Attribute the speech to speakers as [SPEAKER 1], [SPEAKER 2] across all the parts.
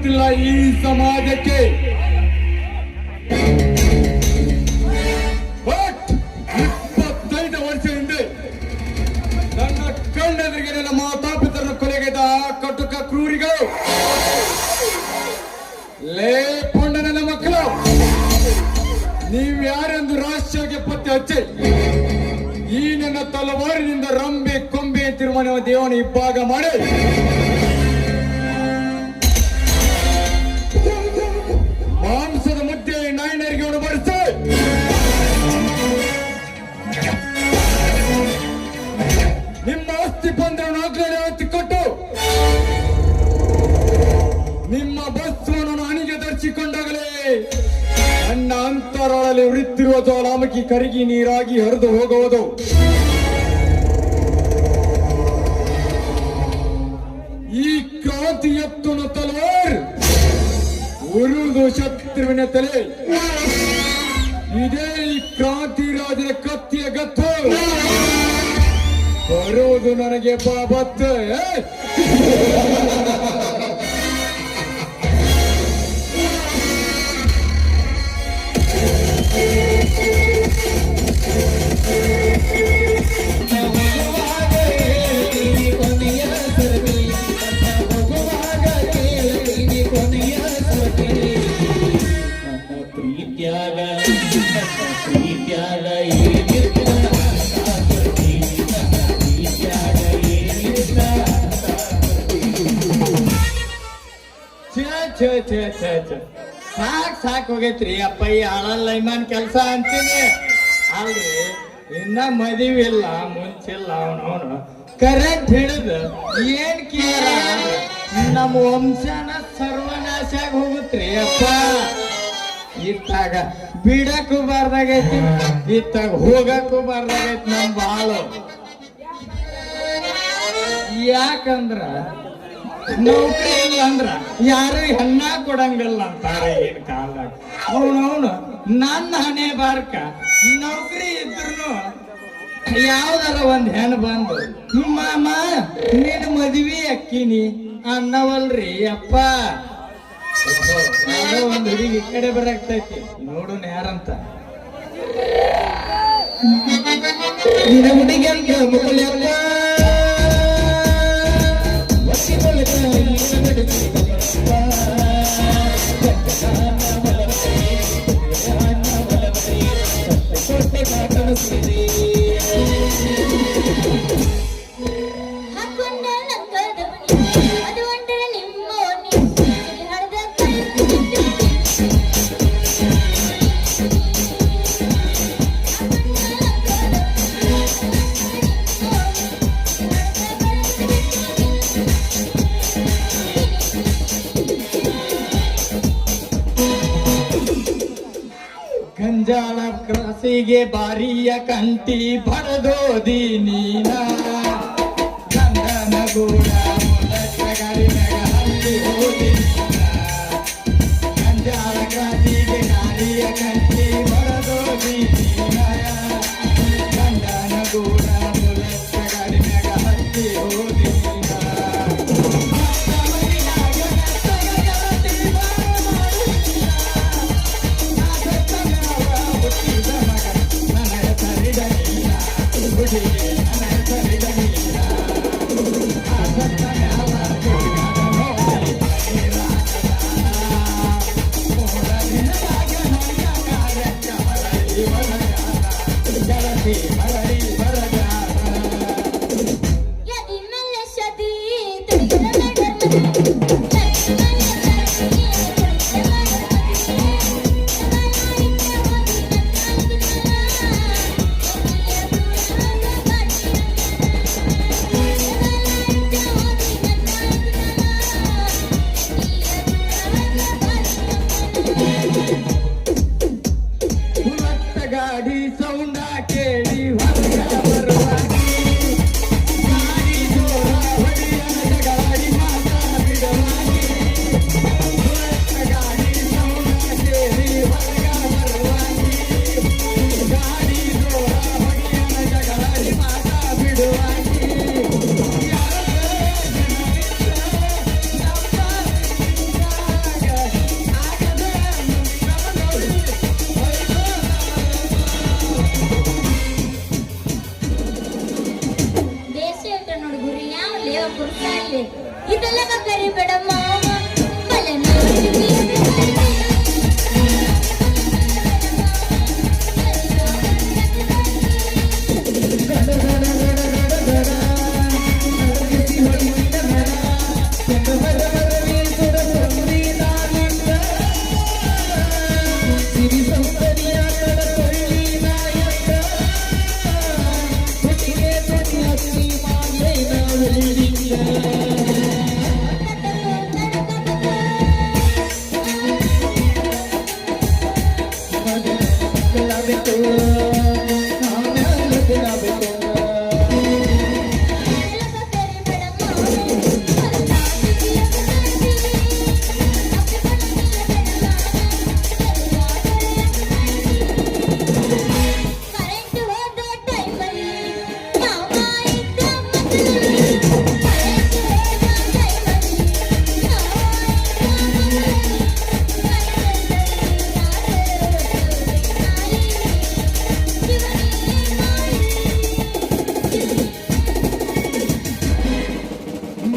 [SPEAKER 1] ಗೊತ್ತಿಲ್ಲ ಈ ಸಮಾಜಕ್ಕೆ. ಬಟ್ 25 ವರ್ಷ ಹಿಂದೆ ನನ್ನ ಕಣ್ಣೆದುರಿಗೆ ನನ್ನ ಮಾತಾಪಿತರನ್ನು ಕೊಲೆಗೈದ ಕಟುಕ ಕ್ರೂರಿಗಳು, ಲೇ ಪೊಂಡ ನನ್ನ ಮಕ್ಕಳು, ನೀವ್ಯಾರೆಂದು ರಾಷ್ಟ್ರಕ್ಕೆ ಪತ್ತೆ ಹಚ್ಚಿ ಈ ನನ್ನ ತಲವಾರಿನಿಂದ ರಂಬೆ ಕೊಂಬೆ ತಿರುಮನೆ ದೇವನ ಇಬ್ಬಾಗ ಮಾಡಿ ಮಾಂಸದ ಮುದ್ದೆ ನಾಯಿನರಿಗೆ ಉಣಬಡಿಸಿ ನಿಮ್ಮ ಆಸ್ತಿ ಪಂದ್ರವನ್ನು ಆಗ್ಲೇ ಹೊತ್ತಿಕೊಟ್ಟು ನಿಮ್ಮ ಬಸ್ಸನ್ನು ಹಣಿಗೆ ಧರಿಸಿಕೊಂಡಾಗಲೇ ನನ್ನ ಅಂತರಾಳಲ್ಲಿ ಉರಿತಿರುವ ಜ್ವಾಲಾಮುಖಿ ಕರಗಿ ನೀರಾಗಿ ಹರಿದು ಹೋಗುವುದು. ಈ ಕ್ರಾಂತಿ ಎತ್ತುನ ತಲವಾರ್ ಉರುದು ಶತ್ರುವಿನ ತಲೆ, ಇದೇ ಈ ಕ್ರಾಂತಿ ರಾಜನ ಕತ್ತಿಯ ಗತ್ತು ಬರುವುದು ನನಗೆ ಬಾಬತ್ತೆ. ಸಾಕ್ ಹೋಗೈತ್ರಿ ಅಪ್ಪ ಈ ಲೈಮಾನ್ ಕೆಲಸ ಅಂತೀನಿ ಅಲ್ರಿ. ಇನ್ನ ಮದುವೆ ಇಲ್ಲ ಮುಂಚಿಲ್ಲ ಅವನವನು ಕರೆಕ್ಟ್ ಹಿಡಿದು ಏನ್ ಕೇಳ ನಮ್ಮ ವಂಶನ ಸರ್ವನಾಶ ಆಗಿ ಹೋಗುತ್ರಿ ಅಪ್ಪ. ಇತ್ತಾಗ ಬಿಡಕ್ಕೂ ಬಾರ್ದಾಗೈತಿ, ಇತ್ತಾಗ ಹೋಗಕ್ಕೂ ಬಾರ್ದಾಗೈತಿ ನಮ್ ಬಾಳು. ಯಾಕಂದ್ರ ನೌಕರಿ ಇಲ್ಲ ಅಂದ್ರ ಯಾರು ಹೆಣ್ಣ ಕೊಡಂಗಿಲ್ಲ ಅಂತಾರೆ ಈಗಿನ ಕಾಲದಾಗ. ಅವನವನು ನನ್ನ ಹಣೆ ಬಾರ್ಕ ನೌಕರಿ ಇದ್ರು ಯಾವ್ದಾರ ಒಂದ್ ಹೆಣ್ಣು ಬಂದು ಮಾಮ ನೀನ್ ಮದ್ವಿ ಅಕ್ಕಿನಿ ಅನ್ನವಲ್ರಿ ಅಪ್ಪ. ಒಂದ್ ಹುಡುಗಿ ಈ ಕಡೆ ಬರಾಕ್ತೈತಿ, ನೋಡೋಣ ಯಾರಂತ. ನಿನ್ನ ಹುಡುಗಿ ಗಂಜಾಳ ಕ್ರಾಸಿಗೆ ಬಾರಿಯ ಕಂಟಿ ಬಡದೋದಿ ನೀನ ಗಂಗನ ಗೂಡ ಗಾಡಿನಾಗ ಹತ್ತಿ ಹೋದಿ. ಗಂಜಾಳ ಕ್ರಾಸಿಗೆ ಬಾರಿಯ ಕಂಟಿ ಬಡದೋದಿ ನೀನ ಗಂಗನ ಗೂಡ ಗಾಡಿನಾಗ ಹತ್ತಿ ಹೋದಿ. ಗಾಡಿ ಸೌಂಡ ಕೇಳಿ
[SPEAKER 2] ಬೇಡ ಮಾವ ಮಲೆನಾಡಿಗೆ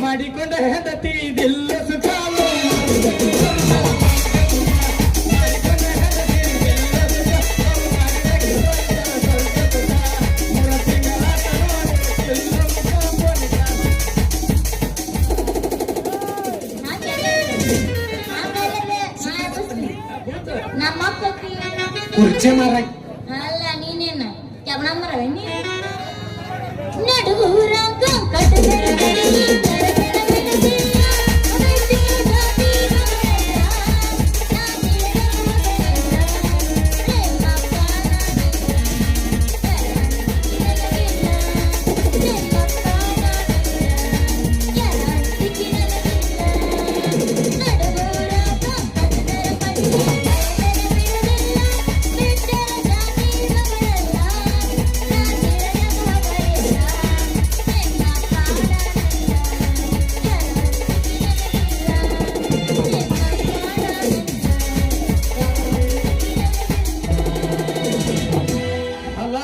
[SPEAKER 1] ಮಾಡಿಕೊಂಡ ಹೆಂಡತಿ ಇದಿಲ್ಲ ಸುಖಾಲು
[SPEAKER 2] ನಮ್ಮ
[SPEAKER 1] ಕುರ್ಚಿ ಮಾರ
[SPEAKER 2] ಅಲ್ಲ ನೀನೇನ ಕೆಬಣ ಮರವೇನಿ ನಡುರಾಗ ಕಟ್ಟದಲ್ಲಿ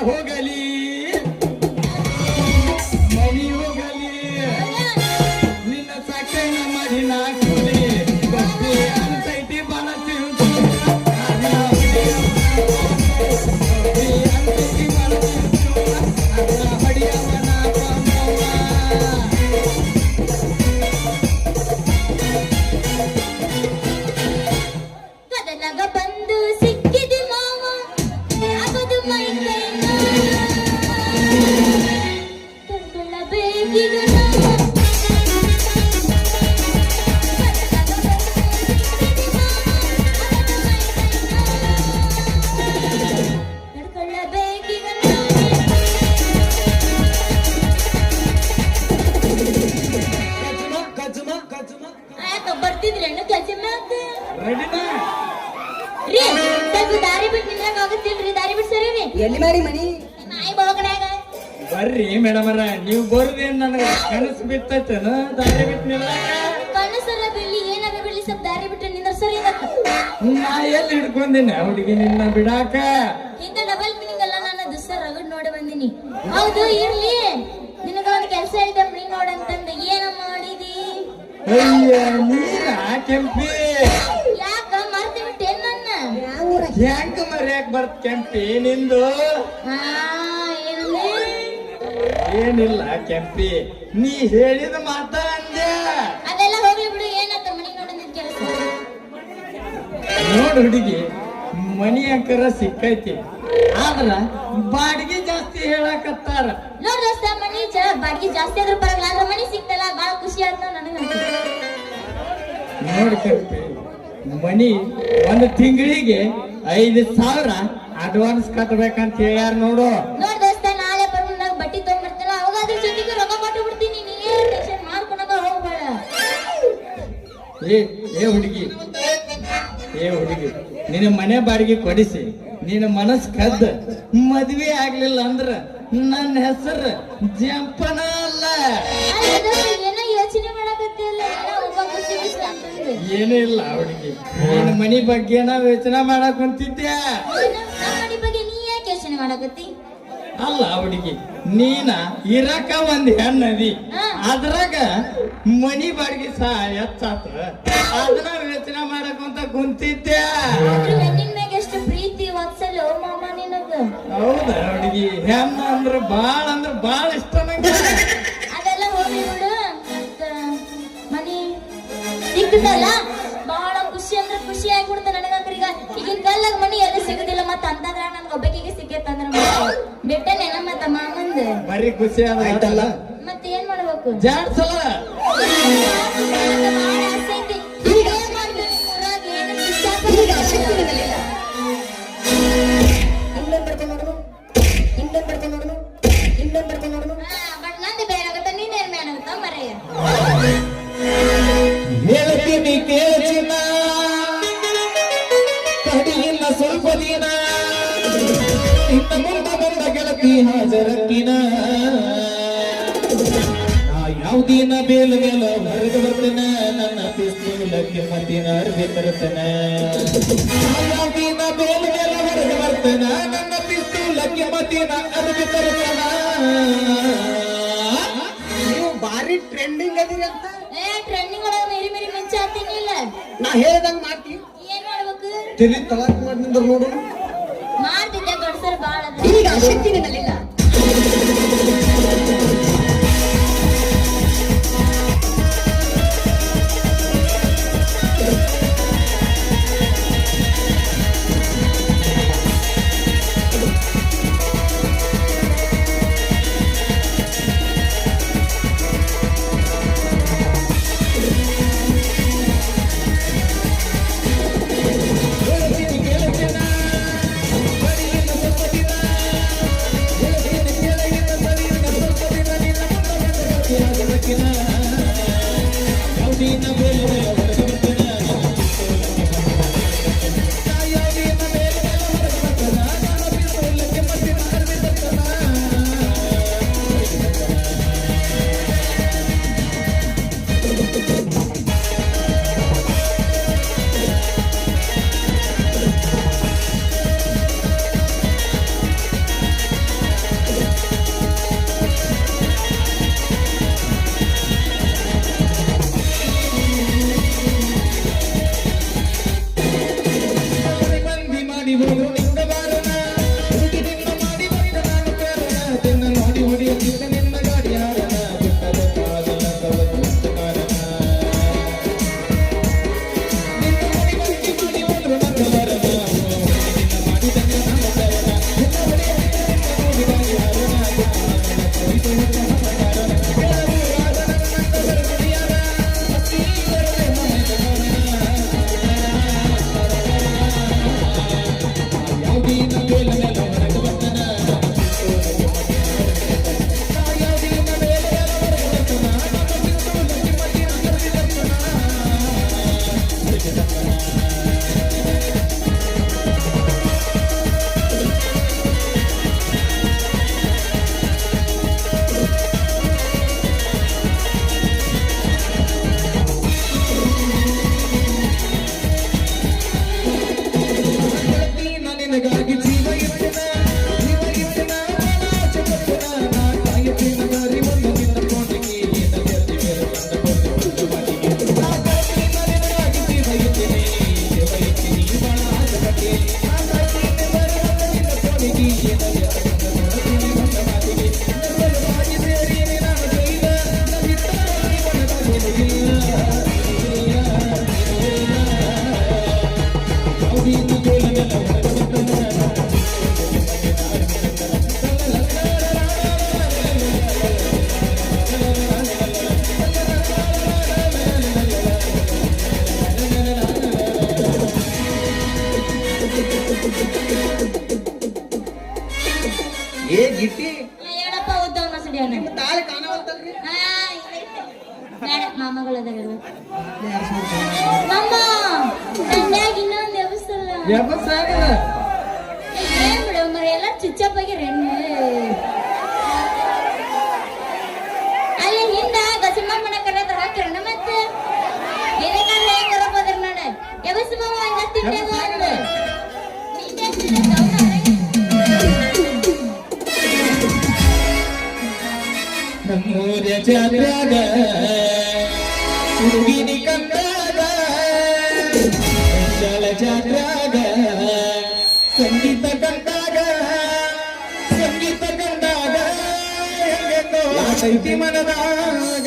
[SPEAKER 1] ಹೋಗಲಿ ಮನಿ ಹೋಗಲಿ ನಿನ್ನ ಸಕೈನ ಮಾಡಿ ನಾಕಲಿ ಬಸ್ತಿ ಅಂತೈತಿ ಬಲ ತಿಳ್ತು ಅಂತೈತಿ ಬಲ ತಿಳ್ತು ಅನ್ನ ಹೊಡಿಯವನ
[SPEAKER 2] ಕದಲಾಗ ಬಂದು ಸಿಕ್ಕಿದೆ ಮಾವ ಆಗೋದು ಮೈ ಕೈನ ತಡ್ಕೊಳ್ಳಬೇಕೀಗ ತಡ್ಕೊಳ್ಳಬೇಕೀಗ ಯಾಕ ಬರ್ತಿದ್ರಿ ಅಣ್ಣ ಕೆಲಸ
[SPEAKER 1] ರೆಡಿನಾ
[SPEAKER 2] ರೀ ಸ್ವಲ್ಪ ದಾರಿ ಬಿಟ್ಟು ನಿಲ್ಲಾಗ ಆಗುತ್ತಿಲ್ರಿ ದಾರಿ ಬಿಟ್ಟು ಸರಿ ರೀ
[SPEAKER 3] ಎಲ್ಲಿ ಮಾಡಿ ಮನಿ
[SPEAKER 2] ನಾಯಿ ಬಳಗಡ್ಯಾಗ
[SPEAKER 1] ಬರ್ರಿ ಮೇಡಮರ ನೀವು ಬರುದೇನ್ ನನಗೆ ಕನಸು ಬಿತ್ತೈತೇನ ದಾರಿ ಬಿಟ್ಟು ನಿಲ್ಲಾಕ
[SPEAKER 2] ಕನಸರ ಬಿಡ್ಲಿ ಏನಾರ ಬಿಡ್ಲಿ ಸ್ವಲ್ಪ ದಾರಿ ಬಿಟ್ಟು ನಿಂದ್ರ ಸರಿ
[SPEAKER 1] ನಾ ಎಲ್ಲಿ ಹಿಡ್ಕೊಂಡಿನ ಹುಡುಗಿ ನಿನ್ನ ಬಿಡಾಕ
[SPEAKER 2] ಹಿಂಗ ಡಬಲ್ ಮೀನಿಂಗ್ ಅಲ್ಲ ನಾನು ದುಸ್ಸ ರಗಡ್ ನೋಡಿ ಬಂದಿನಿ ಹೌದು ಇರ್ಲಿ ನಿನಗ ಒಂದು ಕೆಲಸ ಹೇಳಿದೆ ಮೀನ್ ನೋಡಂತಂದ ಏನ ಮಾಡಿದಿ
[SPEAKER 1] ಅಯ್ಯ ನೀನ ಕೆಂಪಿ
[SPEAKER 2] ಯಾಕ ಮರ್ತಿ ಬಿಟ್ಟೆ ನನ್ನ
[SPEAKER 1] ಹೆಂಗ ಮರ್ಯಾಕ್ ಬರ್ತ ಕೆಂಪಿ ನಿಂದು
[SPEAKER 2] ಹಾ ಏನಂದ್ರೆ
[SPEAKER 1] ಏನಿಲ್ಲ ಕೆಂಪಿ ನೀ ಹೇಳಿದ ಮಾತ ಅಂದೆ
[SPEAKER 2] ಅದೆಲ್ಲ ಹೋಗ್ಲಿ ಬಿಡು ಏನಂತ ಮನಿ ನೋಡಂದ ಕೆಲಸ
[SPEAKER 1] ನೋಡು ಹುಡುಗಿ ಮನಿ ಅಂಕರ ಸಿಕ್ಕೈತಿ ಆದ್ರ ಬಾಡಿಗೆ ಜಾಸ್ತಿ ಹೇಳಕತ್ತಾರ
[SPEAKER 2] ನೋಡ್ ದೋಸ್ತ ಮನಿ ಬಾಡಿಗೆ ಜಾಸ್ತಿ ಆದ್ರೂ ಪರವಾಗಿಲ್ಲ ಆದ್ರೆ ಮನಿ ಸಿಕ್ತಲ್ಲ ಬಾಳ ಖುಷಿ ಆಯ್ತು ನನಗ
[SPEAKER 1] ನೋಡು ಕೆಂಪಿ ಮನಿ ಒಂದು ತಿಂಗಳಿಗೆ 5,000 ಅಡ್ವಾನ್ಸ್ ಕಟ್ಬೇಕಂತ ಹೇಳ್ಯಾರ ನೋಡು
[SPEAKER 2] ನೋಡ್ ದೋಸ್ತ ನಾಳೆ ಬಂದಾಗ ಬಟ್ಟಿ ತಗೊಂಡ್ಬರ್ತಲ್ಲ ಅವಾಗ ಅದ್ರ ಜೊತೆಗೆ ರೊಕ್ಕ ಕೊಟ್ಟು ಬಿಡ್ತೀನಿ ನೀನ್ ಟೆನ್ಷನ್ ಮಾಡ್ಕೊಳಕ ಹೋಗ್ಬೇಡ
[SPEAKER 1] ಏ ಹುಡುಗಿ ನಿನ್ನ ಮನೆ ಬಾಡಿಗೆ ಕೊಡಿಸಿ ನಿನ್ನ ಮನಸ್ ಕದ್ದ ಮದ್ವೆ ಆಗ್ಲಿಲ್ಲ ಅಂದ್ರ ನನ್ನ ಹೆಸರು ಜಂಪನ ಅಲ್ಲ.
[SPEAKER 2] ಏನೋ ಯೋಚನೆ ಮಾಡಕತ್ತಿಲ್ಲ, ಒಬ್ಬ ಖುಷಿ ಖುಷಿ ಆಗ್ತದೆ.
[SPEAKER 1] ಏನೂ ಇಲ್ಲ ಹುಡುಗಿ, ನಿನ್ನ ಮನಿ ಬಗ್ಗೆ ನಾವು ಯೋಚನೆ ಮಾಡಕ್ ಕುಂತಿದ್ದೆ.
[SPEAKER 2] ನಮ್ಮ ಮನಿ ಬಗ್ಗೆ ನೀ ಯಾಕೆ ಯೋಚನೆ ಮಾಡಕತ್ತಿ?
[SPEAKER 3] ಅಲ್ಲ ಹುಡುಗಿ ನೀನ ಇರಕ ಒಂದ್ ಹೆಣ್ಣದಿ
[SPEAKER 2] ಹಾ.
[SPEAKER 3] ಅದ್ರಾಗ ಮನಿ ಬಾಡಿಗೆ ಸಹ ಹೆಚ್ಚಾತ ಅದನ್ನ ಯೋಚನೆ ಮಾಡಕ್ಕಂತ ಕುಂತಿದ್ದೆ.
[SPEAKER 2] ಆದ್ರೂ ಹೆಣ್ಣಿನ ಮ್ಯಾಗ ಎಷ್ಟು ಪ್ರೀತಿ ವಾತ್ಸಲ್ಯ ಓ ಮಾಮ ನಿನಗ.
[SPEAKER 3] ಹೌದಾ ಹುಡುಗಿ ಹೆಣ್ಣ ಅಂದ್ರ ಬಾಳ ಇಷ್ಟ ನಂಗೆ.
[SPEAKER 2] ಅದೆಲ್ಲ ಹೋಗ್ಲಿ ಬಿಡು. ಮನಿ ಸಿಕ್ಕದಲ್ಲ ಬಹಳ ಖುಷಿ ಅಂದ್ರೆ ಖುಷಿ ಆಗ್ಬಿಡ್ತ ನನಗಂದ್ರ. ಈಗ ಈಗಿನ ಕಾಲಾಗ ಮನಿ ಎಲ್ಲಿ ಸಿಗುದಿಲ್ಲ ಮತ್ತ ಅಂತಂದ್ರ ನನ್ಗ ಒಬ್ಬಕಿಗೆ ಸಿಕ್ಕೇತಂದ್ರ ಬೆಟ್ಟನೇನ ಮತ್ತ ಮಾಮಂದ
[SPEAKER 3] ಬರೀ ಖುಷಿ ಆಯ್ತಲ್ಲ
[SPEAKER 2] ಮತ್ತೆ ಏನ್ ಮಾಡ್ಬೇಕು?
[SPEAKER 3] ಜಾಡ್ಸಲ
[SPEAKER 2] ಬಟ್ ನಂದು ಬೇರೆ ಆಗುತ್ತ ನೀನೇನ್ ಬೇಡ ಆಗುತ್ತ ಮರೆಯ.
[SPEAKER 3] ಹೇಳ್ತೀನಿ ಕೇಳಿನ ತಡಿಯಿಲ್ಲ ಸ್ವಲ್ಪ ದಿನ ಇನ್ನ ಮುಂದ ಬಂದ ಗೆಳತಿ ಹಾಜರಕ್ಕಿನ ನಾ ಯಾವ್ದಿನ ಬೇಲು ಮೇಲ ಹೊರಗೆ ಬರ್ತೇನೆ ನನ್ನ ಪಿಸ್ತೂಲಕ್ಕೆ ಮತ್ತಿನ ಅರ್ಬಿ ತರ್ತೇನೆ. ಯಾವ್ದಿನ ಬೇಲು ಮೇಲ ಹೊರಗೆ ಬರ್ತೇನೆ ನನ್ನ ಪಿಸ್ತೂಲಕ್ಕೆ ಮತ್ತಿನ ಅರ್ಬಿ ತರ್ತೇನ.
[SPEAKER 4] ನೀವು ಬಾರಿ ಟ್ರೆಂಡಿಂಗ್ ಅದಿರಿ ಅಂತ
[SPEAKER 2] ಟ್ರೆಂಡಿಂಗ್ ಒಳಗ ಮೇರಿ ಮೇರಿ ಮಿಂಚ ಹತ್ತಿನಿಲ್ಲ.
[SPEAKER 4] ನಾ ಹೇಳ್ದಂಗ್ ಮಾಡ್ತಿ.
[SPEAKER 2] ಏನ್ ಮಾಡ್ಬೇಕು?
[SPEAKER 4] ತಿಳಿ ತಳಕ್ ಮಾಡಿ ನಿಂದ್ರ ನೋಡು.
[SPEAKER 2] ಮಾಡ್ತಿದ್ದೆ ಗಡ್ಸರ್ ಬಾಳ ಅದ.
[SPEAKER 4] ಈಗ ಶಕ್ತಿ ನಿನ್ನಲ್ಲಿಲ್ಲ. ಏ ಗಿಟ್ಟಿ
[SPEAKER 2] ಏನಪ್ಪ ಉದ್ದವ ಮಸಡಿ ಅವನ
[SPEAKER 4] ನಿಮ್ಮ ತಾಳಿ ಕಾಣವಲ್ತಲ್ರಿ.
[SPEAKER 2] ಬೇಡ ಮಾಮಗಳದಾಗಲ್ಲ ನಮ್ಮ ತಂಡ್ಯಾಗ ಇನ್ನೊಂದು ವ್ಯವಸ್ಥಲ್ಲ ಏನ್ ಬಿಡು ಮರ ಎಲ್ಲ ಚುಚ್ಚಪ್ಪಾಗಿ ರೆಣ್ಣು ಅಲ್ಲಿ ಹಿಂದ ಗಸಮ್ಮ ಮನೆ ಕರೆದ ಹಾಕಿರಣ ಮತ್ತೆ ಏನಕ್ಕಾದ್ರೆ ಹೆಂಗ್ ಬರಬೋದ್ರ ನೋಡ ವ್ಯವಸ್ಥೆ ಮಾವ ತಿಂಡೇವ ಅಂದ
[SPEAKER 3] ನಮ್ಮೂರ ಜಾತ್ರ್ಯಾಗ ಹುಡುಗಿನಿ ಕಂಡಾಗ ಗೊಂಜಾಳ ಜಾತ್ರ್ಯಾಗ ಸಂಗೀತ ಕಂಡಾಗ ಹೆಂಗೆಂದೋ ಆಸೈತಿ ಮನದಾಗ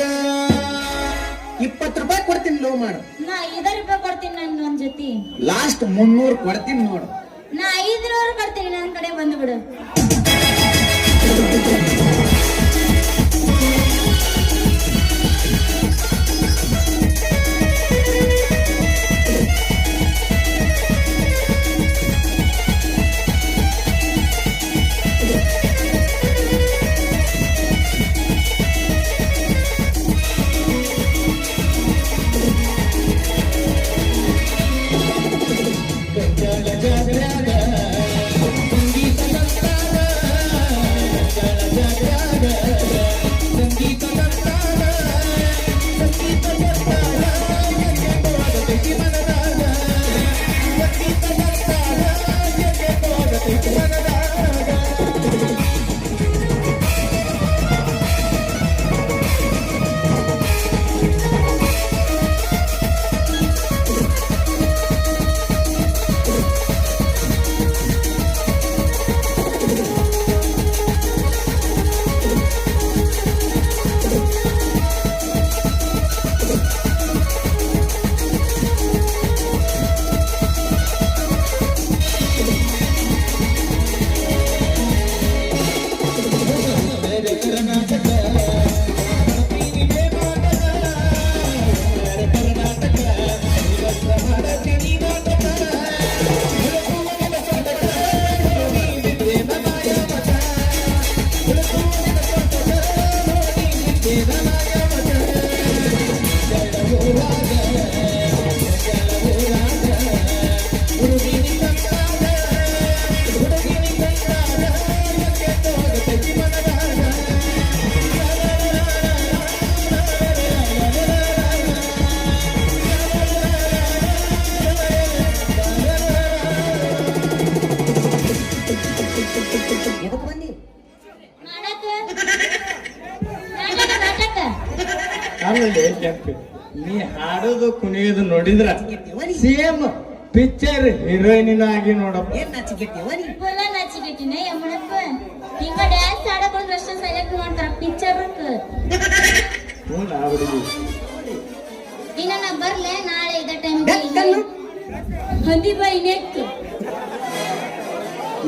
[SPEAKER 4] 20 ರೂಪಾಯಿ ಕೊಡ್ತೀನಿ ಲೋ ಮಾಡು
[SPEAKER 2] ನಾ 5 ರೂಪಾಯಿ ಕೊಡ್ತೀನಿ ನನ್ನ ಒಂದ್ ಜೊತೆ
[SPEAKER 4] ಲಾಸ್ಟ್ 300 ಕೊಡ್ತೀನಿ ನೋಡು
[SPEAKER 2] ನಾ 500 ಕೊಡ್ತೀನಿ ನನ್ನ ಕಡೆ ಬಂದು ಬಿಡು
[SPEAKER 3] ಗೊಂಜಾಳ ಜಾತ್ರ್ಯಾಗ ಸಂಗೀತ ಕಂಡಾಗ ಗೊಂಜಾಳ ಜಾತ್ರ್ಯಾಗ ಸಂಗೀತ ಕಂಡಾಗ ಹೆಂಗೆಂದೋ ಆಗತೈತಿ ಮನದಾಗ ಸಂಗೀತ ಕಂಡಾಗ ಹೆಂಗೆಂದೋ ಆಗತೈತಿ ಮನದಾಗ
[SPEAKER 4] ಎದಕ್ ಬಂದಿ
[SPEAKER 2] ಮಾಡಕ ನಾಟಕ
[SPEAKER 1] ಆಮೇಲೆ ಕೆಂಪಿ ನೀ ಹಾಡೋದು ಕುಣಿಯೋದು ನೋಡಿದ್ರ
[SPEAKER 4] ಗೆಟ್ಟಿವನಿ
[SPEAKER 1] ಸೇಮ್ ಪಿಕ್ಚರ್ ಹೀರೋಯಿನ್ ಆಗಿ ನೋಡಪ್ಪ
[SPEAKER 4] ಏನ್ ನಾಚಿಗೆಟ್ಟಿವನಿ
[SPEAKER 2] ಫುಲ್ಲ ನಾಚಿಗೆಟ್ಟಿನ ಯಮ್ಮನಪ್ಪ ಹಿಂಗ ಡ್ಯಾನ್ಸ್ ಆಡಕೊಂಡ್ರೆ ಅಷ್ಟೇ ಸೆಲೆಕ್ಟ್ ಮಾಡ್ತಾರ ಪಿಕ್ಚರ್
[SPEAKER 1] ಹ್ಞೂ ನಾ ಹುಡುಗಿ
[SPEAKER 2] ಇನ್ನ ನಾ ಬರ್ಲೆ ನಾಳೆ ಇದ
[SPEAKER 4] ಬೆಕ್ಕನ್ನು
[SPEAKER 2] ಟೈಮ್ ಹಂದಿ ಬಾಯಿ ನೆಕ್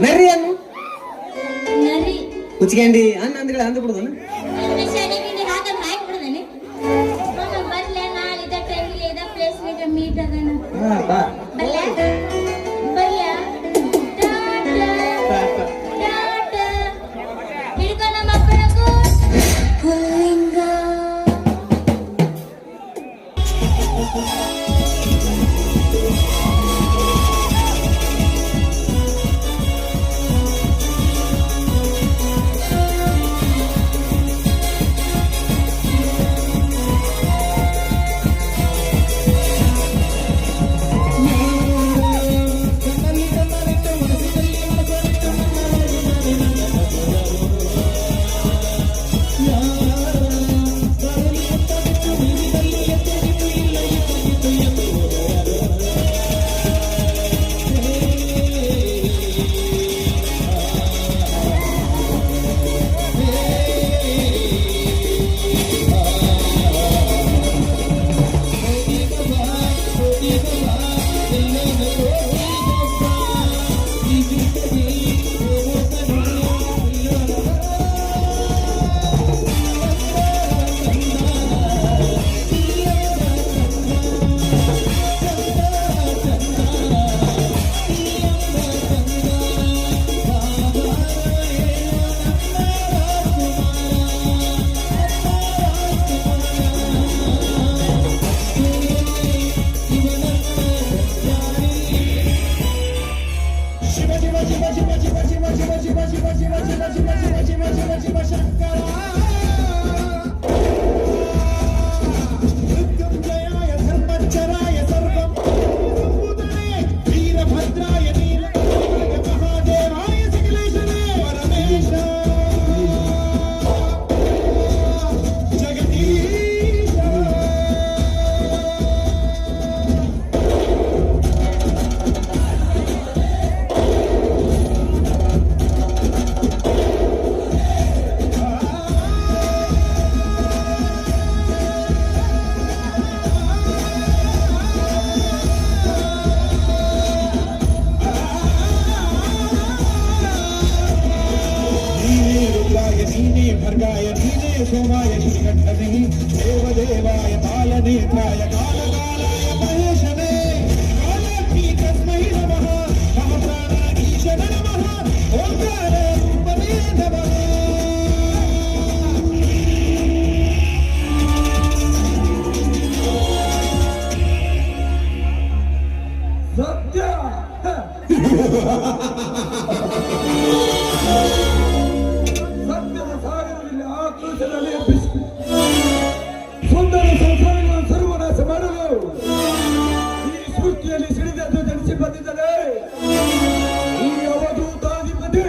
[SPEAKER 4] ನರಿ ಅನ್ನು
[SPEAKER 2] ನರಿ
[SPEAKER 4] ಕುಚ್ಕಂಡಿ ಅಂದ್ಗಳ ಅಂದ್ ಬಿಡುದನು
[SPEAKER 2] ನನ್ನ ಶಾಲೆಗೆ ಹಾಕಂದ್ರೆ ಹಾಕ್ಬಿಡ್ದೇನೆ ನಾನು ಬರ್ಲೆ ನಾಳೆ ಇದ ಟೈಮ್ ಇದ ಪ್ಲೇಸ್ ಮೀಟ್ ಅದನ
[SPEAKER 4] ಬಾ
[SPEAKER 2] ಬರ್ಲೆ ಬರ್ಲೆ ಟಾಟಾ ಹಿಡ್ಕೊ ನಮ್ಮ ಅಪ್ಪನಗೂ ಹುಲ್ಲಿಂಗ
[SPEAKER 3] ನೀನೇ ಭರ್ಗಾಯ ನೀನೇ ಸೋಮಾಯ ಶ್ರೀಕಂಠನೇ ದೇವದೇವಾಯ ಬಾಲನೇತ್ರಾಯ ಕಾಲಕಾಲಾಯ ಮಹೇಶನೇ ಕಾಲಾಗ್ನಿ ತಸ್ಮೈ ನಮಃ ಮಮ ಪ್ರಾಣ ಈಶನ ನಮಃ ಓಂಕಾರ ರೂಪನೇ ನಮಃ.
[SPEAKER 1] ಸತ್ಯ ಸತ್ಯದ ಸಾಗರದಲ್ಲಿ ಆಕ್ರೋಶದಲ್ಲಿ ಎಬ್ಬಿಸಿ ಸುಂದರ ಸಂಸಾರಗಳನ್ನು ಸರ್ವನಾಶ ಮಾಡಲು ಈ ಸೃಷ್ಟಿಯಲ್ಲಿ ಸಿಡಿದದ್ದು ಜನಿಸಿ ಬಂದಿದ್ದಾರೆ ಈ ಅವಧೂತಾಧಿಪತಿ.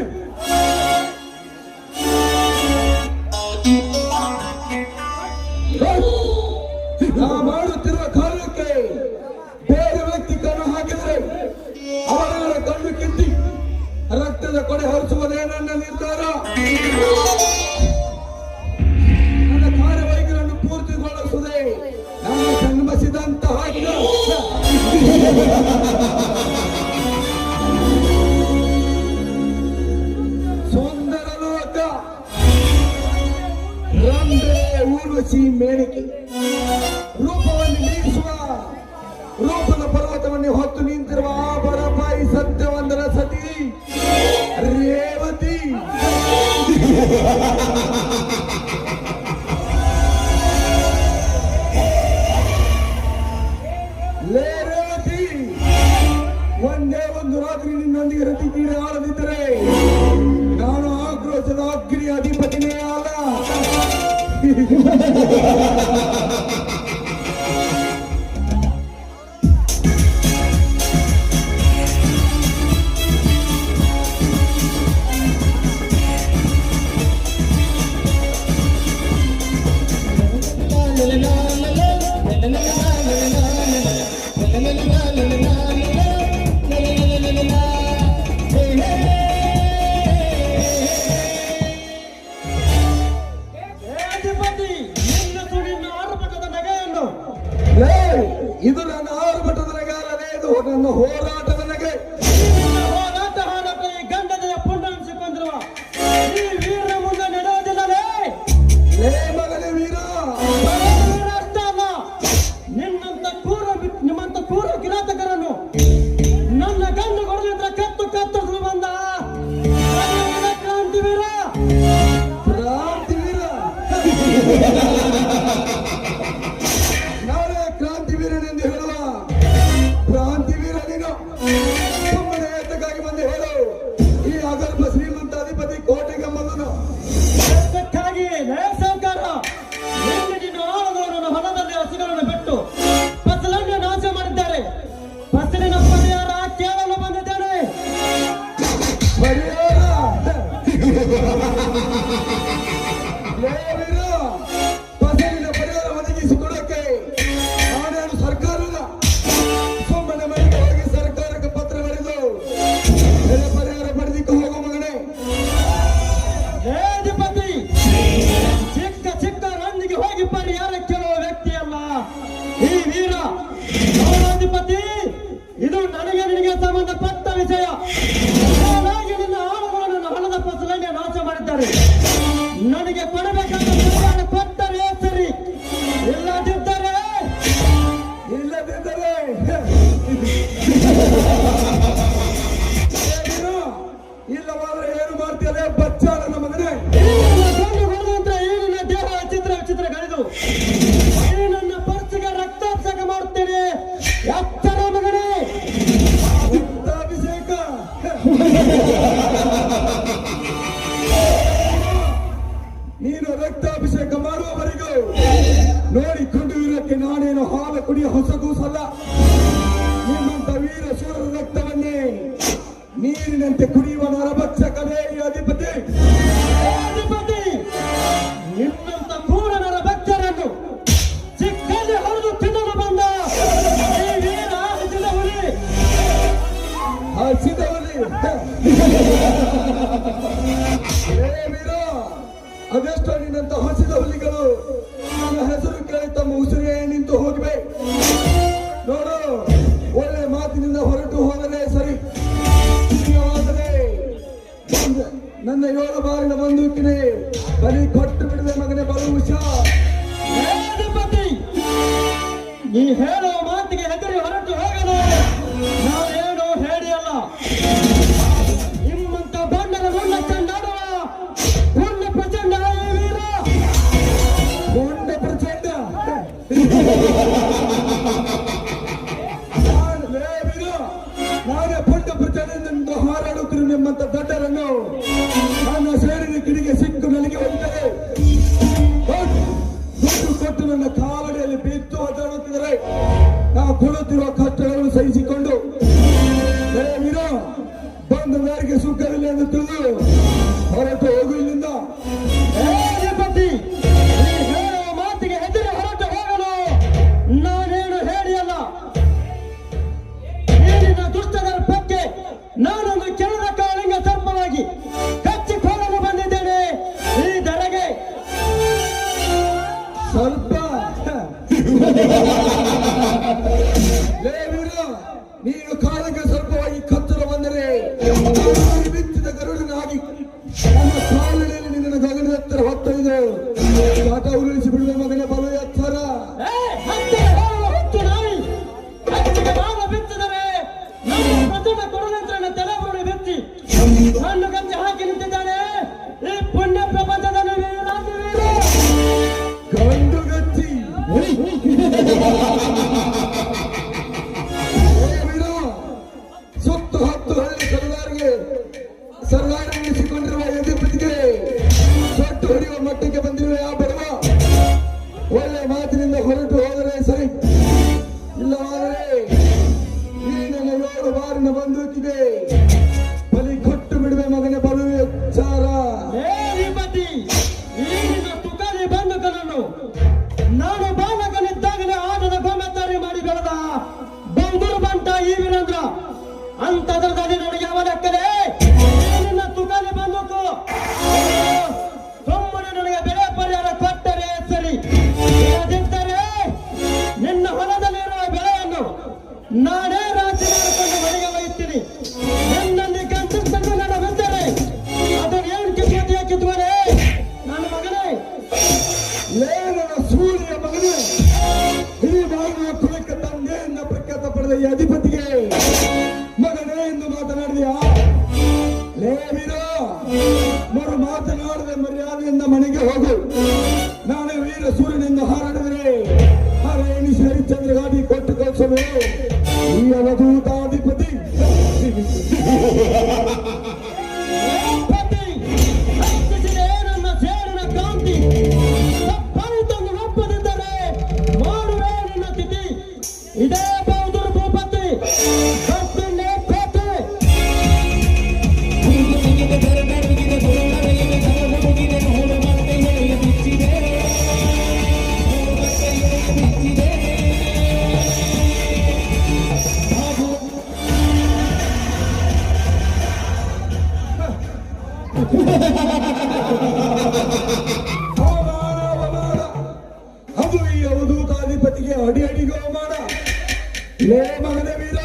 [SPEAKER 1] ನಾ ಮಾಡುತ್ತಿರುವ ಕಾರ್ಯಕ್ಕೆ ಬೇರೆ ವ್ಯಕ್ತಿ ಕಣ್ಣು ಹಾಕಿದರೆ ಅವರ ಕಣ್ಣು ಕಿತ್ತಿ ರಕ್ತದ ಕೊಡೆ ಹರಿಸುವುದೇ ನನ್ನ ನಿರ್ಧಾರ. ನನ್ನ ಕಾರ್ಯವೈಖರಿಯನ್ನು ಪೂರ್ತಿಗೊಳಿಸುವುದೇ ನಾನು ಜನ್ಮಿಸಿದಂತಹ ಸುಂದರ ಲೋಕ ರಂಬೆ ಊರ್ವಶಿ ಮೇಣಿಕೆ ರೂಪವನ್ನು ಮೀರಿಸುವ ರೂಪದ ಪರ್ವತವನ್ನು ಹೊತ್ತು ನಿಂತಿರುವ ಆ ಬಡಪಾಯಿ ಸತ್ಯವಂದರ ಸತಿ ರೇವತಿ. ಲೇ ರೇವತಿ, ಒಂದೇ ಒಂದು ರಾತ್ರಿ ನಿನ್ನೊಂದಿಗೆ ರತಿ ತೀರ ಆಳದಿದ್ದರೆ ನಾನು ಆಕ್ರೋಶದ ಅಗ್ನಿ ಅಧಿಪತಿನೇ ಅಲ್ಲ. ಇದು ನನ್ನ ಆರ್ಭಟದ ನಗೆ ಅಲ್ಲದೆ, ಇದು ನನ್ನ ಹೋರಾಟದ ನಗೆ.
[SPEAKER 5] ಹೋರಾಟ ಹಾಡಕ ಈ ಗಂಡದ ಪುಂಡಾಂಶಿಕೊಂಡಿರುವ ಈ ವೀರ ಮುಂದೆ ನಡೆಯೋದಿಲ್ಲವೇ?
[SPEAKER 1] ಲೇ ಮಗನೇ ವೀರ,
[SPEAKER 5] ಅಷ್ಟ ಅಲ್ಲ, ನಿಮ್ಮಂತ ಕ್ರೂರ ಕಿರಾತಕರನ್ನು ನನ್ನ ಗಂಡು ಕೊಡಲಿಂದ ಕತ್ತು ಕತ್ತರಿಸಲು ಬಂದ ಕ್ರಾಂತಿ ವೀರ.
[SPEAKER 1] ಕ್ರಾಂತಿ ವೀರ, ನಾಳೆ ಕ್ರಾಂತಿ ವೀರನೆಂದು ಹೇಳುವ ಕ್ರಾಂತಿ ವೀರ ನೀನು ಸುಮ್ಮನೆ ಏತಕ್ಕಾಗಿ ಬಂದು ಹೇಳು. ಈ ಅಗರ್ಭ ಶ್ರೀಮಂತ ಅಧಿಪತಿ ಕೋಟೆಗೆ ಮಲ್ಲನು
[SPEAKER 5] ಅದಕ್ಕಾಗಿ ಸಾವುಕಾರ ನಿನ್ನ ಆಳುಗಳು ಹೊಲದಲ್ಲಿ ಹಸುಗಳನ್ನು ಬಿಟ್ಟು ಫಸಲನ್ನು ನಾಶ ಮಾಡಿದ್ದಾರೆ. ಫಸಲಿನ ಪರಿಹಾರ ಕೇಳಲು ಬಂದಿದ್ದೇನೆ.
[SPEAKER 1] ಪರಿಹಾರ ಲೇ ವೀರ, ಫಸಲಿನ ಪರಿಹಾರ ಒದಗಿಸಿಕೊಡಕ್ಕೆ ನಾನೇನು ಸರ್ಕಾರ ಅಲ್ಲ. ಸುಮ್ಮನೆ ಮನೆಗೆ ಹೋಗಿ ಸರ್ಕಾರಕ್ಕೆ ಪತ್ರ ಬರೆದು ಬೆಳೆ ಪರಿಹಾರ ಪಡೆದಿಕ್ಕೆ ಹೋಗೋ ಮಗನೇ.
[SPEAKER 5] ಅಧಿಪತಿ ಚಿಕ್ಕ ಚಿಕ್ಕ ರಂದಿಗೆ ಹೋಗಿ ಪರಿಹಾರ ಕೇಳುವ ವ್ಯಕ್ತಿ ಅಲ್ಲ ಈ ವೀರ. ಅಧಿಪತಿ, ಇದು ನನಗೆ ನಿನಗೆ ಸಂಬಂಧಪಟ್ಟ ವಿಷಯ. ಹಾಗಾಗಿ ನಿನ್ನ ಆಳುಗಳು ನನ್ನ ಹೊಲದ ಫಸಲನ್ನೇ ನಾಶ ಮಾಡಿದ್ದಾರೆ. ನನಗೆ ಕೊಡಬೇಕಾದ ಪರಿಹಾರ ಕೊಟ್ಟರೆ ಸರಿ, ಇಲ್ಲದಿದ್ದರೆ
[SPEAKER 1] ಇಲ್ಲವಾದ್ರೆ ಏನು ಮಾಡ್ತೀಯಲ್ಲ ಬಚ್ಚಾಳ ನಮ್ಮ ಮಗನೇ.
[SPEAKER 5] ಗಂಡು ಹೊಡೆದಂತ ಈ ನಿನ್ನ ದೇಹ ಚಿತ್ರಗಳಿದು ಈ ನನ್ನ ಪರ್ಸಿಗೆ ರಕ್ತಾಭಿಷೇಕ ಮಾಡುತ್ತೇನೆ. ಎತ್ತರ ಮಗನೇ.
[SPEAKER 1] ಅಭಿಷೇಕ ನೀನು ರಕ್ತಾಭಿಷೇಕ ಮಾಡುವವರೆಗೂ ನೋಡಿಕೊಂಡು ಇರೋಕ್ಕೆ ನಾನೇನು ಹಾಲು ಕುಡಿಯೋ ಹೊಸ ಕೂಸಲ್ಲ. ನಿಮ್ಮಂತ ವೀರ ಶೂರರ ರಕ್ತವನ್ನೇ ನೀರಿನಂತೆ ಕುಡಿಯುವ ನರಭಕ್ಷಕನೇ ಈ ಅಧಿಪತಿ.
[SPEAKER 5] ಅಧಿಪತಿ, ನಿನ್ನಂತ ಕ್ರೂರ ನರಭಕ್ಷರನ್ನು ಚಿಕ್ಕಲ್ಲಿ ಹೊಡೆದು ತಿನ್ನಲು ಬಂದ ಈ ವೀರ ಹಸಿದ ಹುಲಿ.
[SPEAKER 1] ಹಸಿದವಲ್ಲಿ ವೀರ, ಅದೆಷ್ಟೋ ನಿನ್ನಂತ ಹಸಿದ ಹುಲಿಗಳು ನನ್ನ ಹೆಸರು ಕೇಳಿ ತಮ್ಮ ಉಸಿರೇ ನಿಂತು ಹೋಗಿವೆ. ನೋಡು, ಒಳ್ಳೆ ಮಾತಿನಿಂದ ಹೊರಟು ಹೋದರೆ ಸರಿ, ಇಲ್ಲವಾದರೆ ನನ್ನ 7 ಬಾರಿನ ಬಂದೂಕಿನೇ ಬಲಿ ಕೊಟ್ಟು ಬಿಡುವೆ ಮಗನೇ, ಬಲು ಹುಷಾರ್.
[SPEAKER 5] ಅಧಿಪತಿ, ನೀ ಹೇಳೋ ಮಾತಿಗೆ ಹೆದರಿ ಹೊರಟು ಹೋಗಲು ನಾನೇನೋ ಹೇಳಿಯಲ್ಲ. ನಿಮ್ಮಂತ ಬಣ್ಣದ ಮುಳ್ಳ ಚಂಡಾಡುವ ಪೂರ್ಣ ಪ್ರಚಂಡ ಈ ವೀರ.
[SPEAKER 1] ಪೂರ್ಣ ಪ್ರಚಂಡ ನಾನೇ ಪುಟ್ಟ ಪ್ರಚಂಡದಿಂದ ಹಾರಾಡುತ್ತಿರು. ನಿಮ್ಮಂತ ದಡ್ಡರನ್ನು ನನ್ನ ಸೇರಿನ ಕಿಡಿಗೆ ಸಿಕ್ಕು ನನಗೆ ಹೋಗುತ್ತದೆ. ದುಡ್ಡು ಕೊಟ್ಟು ನನ್ನ ಕಾಲಡಿಯಲ್ಲಿ ಬಿತ್ತು ಒದ್ದಾಡುತ್ತಿದ್ದಾರೆ. ನಾವು ಕೊಡುತ್ತಿರುವ ಕಷ್ಟಗಳನ್ನು ಸಹಿಸಿಕೊಂಡು ವೀರ ಬಂದ ಮೇರೆಗೆ ಸುಖವಿಲ್ಲ ಎಂದು ತಿಳಿದು ಹೊರಟು ಹೋಗು ಇಲ್ಲಿಂದ.
[SPEAKER 5] ಅಧಿಪತಿ, ನೀ ಹೇಳುವ ಮಾತಿಗೆ ಹೆದರಿ ಹೊರಟು ಹೋಗಲು ನಾನೇನು ಹೇಳಿಯಲ್ಲ. ನೀರಿನ ದುಷ್ಟದರ್ಪಕ್ಕೆ ನಾನೊಂದು ಕೆಳದ ಕಾಳಿಂಗ ಸರ್ಪವಾಗಿ ಕಚ್ಚಿಕೊಳ್ಳಲು ಬಂದಿದ್ದೇನೆ ಈ ಧರೆಗೆ.
[SPEAKER 1] ಸ್ವಲ್ಪ ಲೇ ವೀರ, ನೀನು ಕಾಲಿಗೆ ಸ್ವಲ್ಪವಾಗಿ ಕಚ್ಚಲು ಬಂದರೆ ಬಿಚ್ಚಿದ ಗರುಡನಾಗಿ ನನ್ನ ಕಾಲಡಿಯಲ್ಲಿ ನಿನ್ನ ಗಗನದ ಹತ್ತಿರ ಹೊತ್ತೊಯ್ದು ಕಾಟ ಉರುಳಿಸಿ ಬಿಡುವ ಮಗನ ಬಲು ಎತ್ತರ.
[SPEAKER 5] ಹತ್ತಿರ ಹೋಗುವ ಹುಚ್ಚು ನಾಯಿ ಹತ್ತಿಗೆ ಬಾಲ ಬಿತ್ತಿದರೆ ನಮ್ಮ ಪ್ರತಿಭೆ ಕೊಡಲೆಂತ್ರ ತಲೆಬುರುಳಿ ಬಿತ್ತಿ ನನ್ನ ಗಂಜೆ ಹಾಕಿ ನಿಂತಿದ್ದಾನೆ ಈ ಪುಣ್ಯ ಪ್ರಪಂಚದ ವೀರ.
[SPEAKER 1] ಗಂಡು ಗಚ್ಚಿ ಸುತ್ತು ಹತ್ತು ಹಳ್ಳಿ ಸರ್ದಾರ ಉಳಿಸಿಕೊಂಡಿರುವ ಅಧಿಪತಿಗೆ ಸೊಟ್ಟು ಹೊಡೆಯುವ ಮಟ್ಟಕ್ಕೆ ಬಂದಿರುವ ಯಾವ ಬಡವ ಒಳ್ಳೆ ಮಾತಿನಿಂದ ಹೊರಟು ಹೋದರೆ ಸರಿ, ಇಲ್ಲವಾದರೆ ಈ ನನ್ನ 7 ಬಾರಿನ ಬಂದೂಕಿಗೆ ಬಲಿ ಕೊಟ್ಟು ಬಿಡುವೆ ಮಗನೇ, ಬಲು ಎಚ್ಚಾರ.
[SPEAKER 5] ಅಧಿಪತಿ, ಈಗಿನ ತುಕಾಲಿ ಬಂಧುಕನನ್ನು ನಾನು ಬಾಲಕನಿದ್ದಾಗಲೇ ಆಟದ ಗೋಮೆತ್ತಾರಿ ಮಾಡಿ ಬೆಳೆದ ಬಹುದೂರು ಬಂಟ ಈ ವೀರೇಂದ್ರ ಅಂತದ್ರದಲ್ಲಿ ನನಗೆ ಅವಲಕ್ಕಲೆ ನಿನ್ನ ತುಕಾಲಿ ಬಂದೂಕು ಸುಮ್ಮನೆ ನನಗೆ ಬೆಳೆ ಪರಿಹಾರ ಕೊಟ್ಟರೆ ಸರಿ, ಇಲ್ಲದಿದ್ದರೆ ನಿನ್ನ ಹೊಲದಲ್ಲಿರುವ ಬೆಳೆಯನ್ನು ನಾನೇ ರಾಶಿ ಮಾಡಿಕೊಂಡು ಮನೆಗೆ ಒಯ್ಯುತ್ತೀನಿ. ನಿನ್ನಲ್ಲಿ ಕನ್ಸಿಸ್ಟೆಂಟ್ ನನ್ನ ಬಿದ್ದರೆ ಅದನ್ನು ಏನು ಕಿತ್ಕೊತೀಯ ಕಿತ್ಕೊರೆ ನನ್ನ ಮಗನೇ.
[SPEAKER 1] ಲೇನನ ಸೂರ್ಯ ಮಗನೇ, ಈ ಬಾಗಿನ ಕುಲಕ್ಕೆ ತಂದೆಯಿಂದ ಪ್ರಖ್ಯಾತ ಪಡೆದ ಈ ಅಧಿಪತಿಗೆ ಮಗನೇ ಎಂದು ಮಾತನಾಡಿದೆಯಾ? ಲೇ ವೀರ, ಮರು ಮಾತನಾಡದೆ ಮರ್ಯಾದೆಯಿಂದ ಮನೆಗೆ ಹೋಗು. ನಾಳೆ ವೀರ ಸೂರ್ಯನಿಂದ ಹಾರಾಡಿದರೆ ಹರೇಣಿ ಹರಿಶ್ಚಂದ್ರ ಗಾಡಿ ಕೊಟ್ಟು ಕಳಿಸಲು ಈ ಅವಧೂತಾಧಿಪತಿ.
[SPEAKER 5] ಪತಿ, ಹತ್ತಿಸಿದೆ ನನ್ನ ಸೇರಿನ ಕಾಂತಿ ತಪ್ಪಾಯಿತಂದು ಒಪ್ಪದಿದ್ದರೆ ಮಾಡುವೆ ನಿನ್ನ ತಿಥಿ. ಇದೇ ಬಹುದೂರು ಭೂಪತಿ ಕತ್ತಿನ್ನೇ ಕೋಟೆ.
[SPEAKER 1] ಅದು ಈ ಅವಧೂತಾಧಿಪತಿಗೆ ಅಡಿ ಅಡಿಗೆ ಅವಮಾನ. ಲೇ ಮಗನೇ ವೀರ,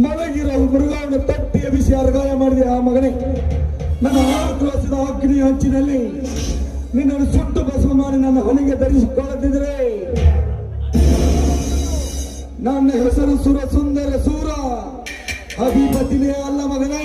[SPEAKER 1] ಮಲಗಿರೋ ಮೃಗವನ್ನು ತಟ್ಟಿ ಎಬ್ಬಿಸಿ ಅರ್ಗಾಯ ಮಾಡಿದೆ ಆ ಮಗನೇ. ನನ್ನ ಆಕ್ರೋಶದ ಅಗ್ನಿ ಹಂಚಿನಲ್ಲಿ ನಿನ್ನನ್ನು ಸುಟ್ಟು ಭಸ್ಮ ಮಾಡಿ ನನ್ನ ಹೊಣೆಗೆ ಧರಿಸಿಕೊಳ್ಳದಿದ್ರೆ ನನ್ನ ಹೆಸರು ಸುರ ಸುಂದರ ಸೂರ, ಅಧಿಪತಿನೇ ಅಲ್ಲ ಮಗನೇ.